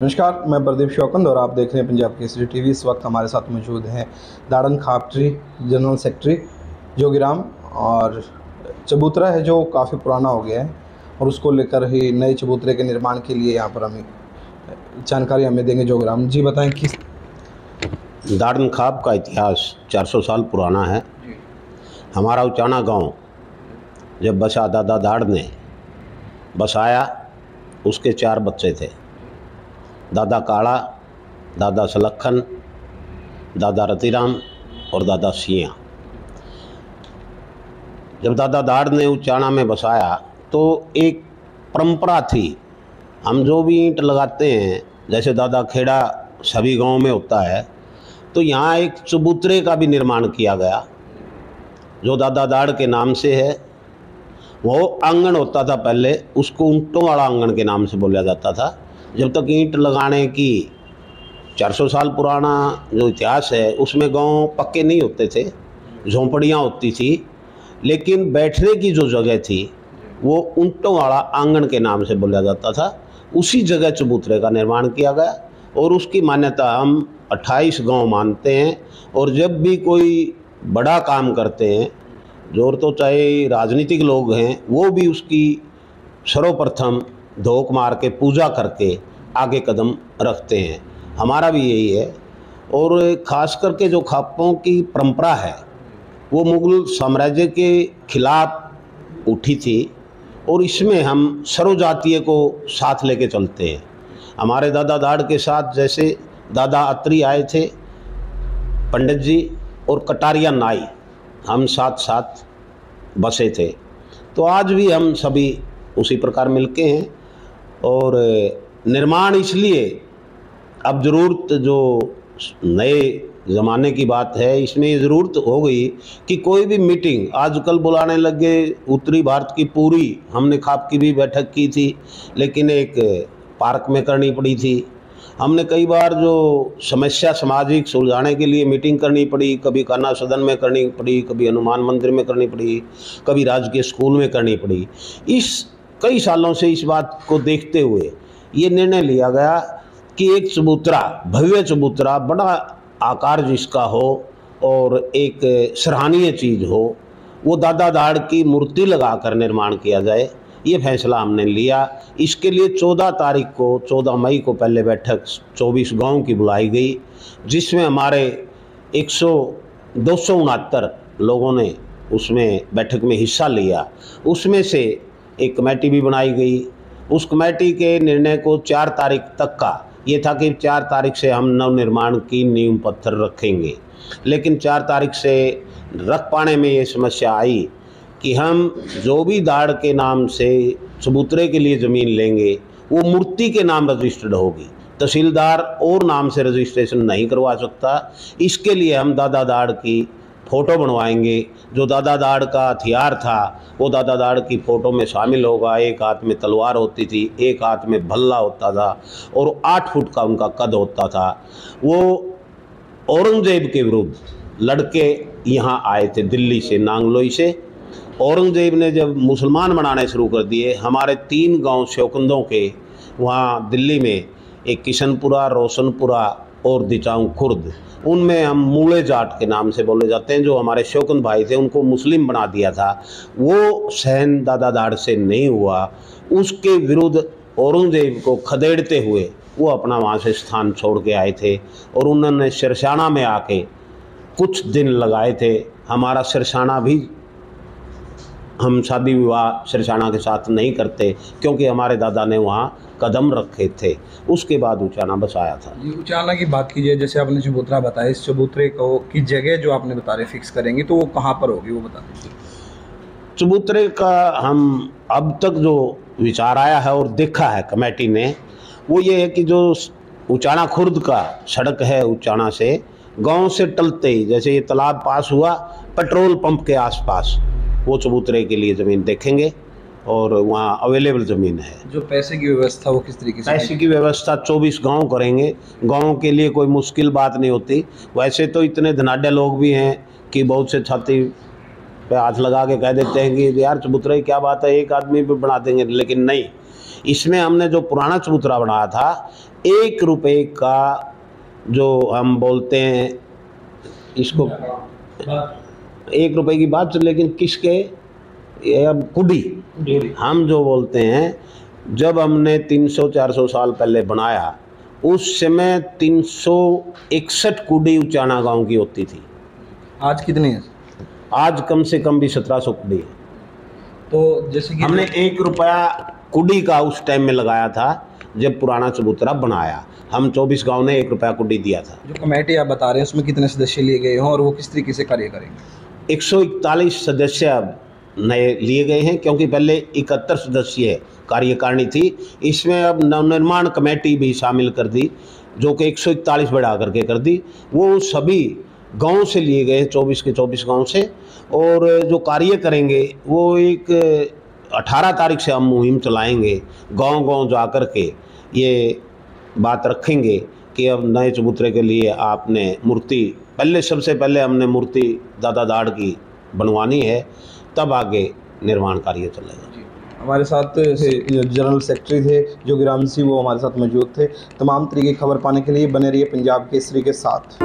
नमस्कार, मैं प्रदीप शौकंद और आप देख रहे हैं पंजाब केसरी टीवी। इस वक्त हमारे साथ मौजूद हैं दाड़न खापट्री जनरल सेक्रेटरी जोगीराम। और चबूतरा है जो काफ़ी पुराना हो गया है और उसको लेकर ही नए चबूतरे के निर्माण के लिए यहाँ पर हमें जानकारी देंगे जोगीराम जी। बताएं किस दाड़न खाप का इतिहास 400 साल पुराना है। हमारा उचाना गांव जब बसा दादा दाड़ ने बसाया, उसके 4 बच्चे थे, दादा काड़ा, दादा सलखन, दादा रतिराम और दादा सिया। जब दादा दाड़ ने उचाना में बसाया तो एक परंपरा थी, हम जो भी ईंट लगाते हैं, जैसे दादा खेड़ा सभी गांव में होता है, तो यहाँ एक चबूतरे का भी निर्माण किया गया जो दादा दाड़ के नाम से है। वो आंगन होता था पहले, उसको ऊंटों वाला आंगन के नाम से बोला जाता था। जब तक ईंट लगाने की 400 साल पुराना जो इतिहास है, उसमें गांव पक्के नहीं होते थे, झोंपड़ियाँ होती थी, लेकिन बैठने की जो जगह थी वो ऊंटों वाला आंगन के नाम से बोला जाता था। उसी जगह चबूतरे का निर्माण किया गया और उसकी मान्यता हम 28 गांव मानते हैं। और जब भी कोई बड़ा काम करते हैं, जो तो चाहे राजनीतिक लोग हैं, वो भी उसकी सर्वप्रथम धोख मार के पूजा करके आगे कदम रखते हैं। हमारा भी यही है। और ख़ास करके जो खापों की परंपरा है वो मुग़ल साम्राज्य के खिलाफ उठी थी और इसमें हम सर्वजातीय को साथ लेके चलते हैं। हमारे दादा दाड़ के साथ जैसे दादा अत्री आए थे, पंडित जी और कटारिया नाई, हम साथ साथ बसे थे, तो आज भी हम सभी उसी प्रकार मिलके हैं। और निर्माण इसलिए अब ज़रूरत, जो नए ज़माने की बात है, इसमें ये ज़रूरत हो गई कि कोई भी मीटिंग आजकल बुलाने लगे। उत्तरी भारत की पूरी हमने खाप की भी बैठक की थी, लेकिन एक पार्क में करनी पड़ी थी। हमने कई बार जो समस्या सामाजिक सुलझाने के लिए मीटिंग करनी पड़ी, कभी कान्हा सदन में करनी पड़ी, कभी हनुमान मंदिर में करनी पड़ी, कभी राजकीय स्कूल में करनी पड़ी। इस कई सालों से इस बात को देखते हुए ये निर्णय लिया गया कि एक चबूतरा, भव्य चबूतरा, बड़ा आकार जिसका हो और एक सराहनीय चीज़ हो, वो दादा दाड़ की मूर्ति लगाकर निर्माण किया जाए। ये फैसला हमने लिया। इसके लिए 14 तारीख को, 14 मई को पहले बैठक 24 गांव की बुलाई गई, जिसमें हमारे 269 लोगों ने उसमें बैठक में हिस्सा लिया। उसमें से एक कमेटी भी बनाई गई। उस कमेटी के निर्णय को 4 तारीख तक का ये था कि 4 तारीख से हम नवनिर्माण की नींव पत्थर रखेंगे, लेकिन 4 तारीख से रख पाने में ये समस्या आई कि हम जो भी दाड़ के नाम से चबूतरे के लिए ज़मीन लेंगे वो मूर्ति के नाम रजिस्टर्ड होगी, तहसीलदार और नाम से रजिस्ट्रेशन नहीं करवा सकता। इसके लिए हम दादा दाड़ की फ़ोटो बनवाएंगे। जो दादा दाड़ का हथियार था वो दादा दाड़ की फ़ोटो में शामिल होगा। एक हाथ में तलवार होती थी, एक हाथ में भल्ला होता था और 8 फुट का उनका कद होता था। वो औरंगजेब के विरुद्ध लड़के यहाँ आए थे दिल्ली से, नांगलोई से। औरंगजेब ने जब मुसलमान बनाने शुरू कर दिए, हमारे 3 गांव शौकंदों के वहाँ दिल्ली में, एक किशनपुरा, रोशनपुरा और दिचाऊ खुर्द, उनमें हम मूले जाट के नाम से बोले जाते हैं, जो हमारे शौकंद भाई थे, उनको मुस्लिम बना दिया था। वो सहन दादा दाड़ से नहीं हुआ। उसके विरुद्ध औरंगजेब को खदेड़ते हुए वो अपना वहाँ से स्थान छोड़ के आए थे और उन्होंने सिरसाना में आके कुछ दिन लगाए थे। हमारा सिरसाना भी, हम शादी विवाह सिरसाना के साथ नहीं करते क्योंकि हमारे दादा ने वहाँ कदम रखे थे। उसके बाद उचाना बसाया था। जी, उचाना की बात कीजिए, जैसे आपने चबूतरा बताया, इस चबूतरे को की जगह जो आपने बता रहे फिक्स करेंगे, तो वो कहाँ पर होगी वो बता दीजिए। चबूतरे का हम अब तक जो विचार आया है और देखा है कमेटी ने, वो ये है कि जो उचाना खुर्द का सड़क है, उचाना से गांव से टलते ही, जैसे ये तालाब पास हुआ, पेट्रोल पंप के आसपास वो चबूतरे के लिए ज़मीन देखेंगे और वहाँ अवेलेबल ज़मीन है। जो पैसे की व्यवस्था वो किस तरीके से? पैसे की व्यवस्था 24 गांव करेंगे। गांव के लिए कोई मुश्किल बात नहीं होती। वैसे तो इतने धनाढ़ लोग भी हैं कि बहुत से छाती पे हाथ लगा के कह देते हैं कि यार चबूतरे क्या बात है, एक आदमी पे बना देंगे, लेकिन नहीं। इसमें हमने जो पुराना चबूतरा बनाया था 1 रुपए का जो हम बोलते हैं इसको 1 रुपए की बात, लेकिन किसके, ये अब कुडी हम जो बोलते हैं, जब हमने 300-400 साल पहले बनाया उस समय 361 कुडी उचाना गांव की होती थी। आज कितनी है? आज कम से कम भी 1700 कुडी है। तो जैसे कि हमने 1 रुपया कुडी का उस टाइम में लगाया था जब पुराना चबूतरा बनाया, हम 24 गांव ने 1 रुपया कुडी दिया था। जो कमेटी आप बता रहे हैं उसमें कितने सदस्य लिए गए हों और वो किस तरीके से कार्य करेंगे? 141 सदस्य अब नए लिए गए हैं, क्योंकि पहले 71 सदस्यीय कार्यकारिणी थी, इसमें अब नवनिर्माण कमेटी भी शामिल कर दी, जो कि 141 बढ़ा करके कर दी। वो सभी गांव से लिए गए हैं, 24 के 24 गांव से, और जो कार्य करेंगे वो एक 18 तारीख से हम मुहिम चलाएंगे, गांव-गांव जा कर के ये बात रखेंगे कि अब नए चबूतरे के लिए आपने मूर्ति, पहले सबसे पहले हमने मूर्ति दादा दाड़ की बनवानी है, तब आगे निर्माण कार्य चलेगा। हमारे साथ जनरल सेक्रेटरी थे जोगीराम सिंह, वो हमारे साथ मौजूद थे। तमाम तरीके की खबर पाने के लिए बने रहिए पंजाब केसरी के साथ।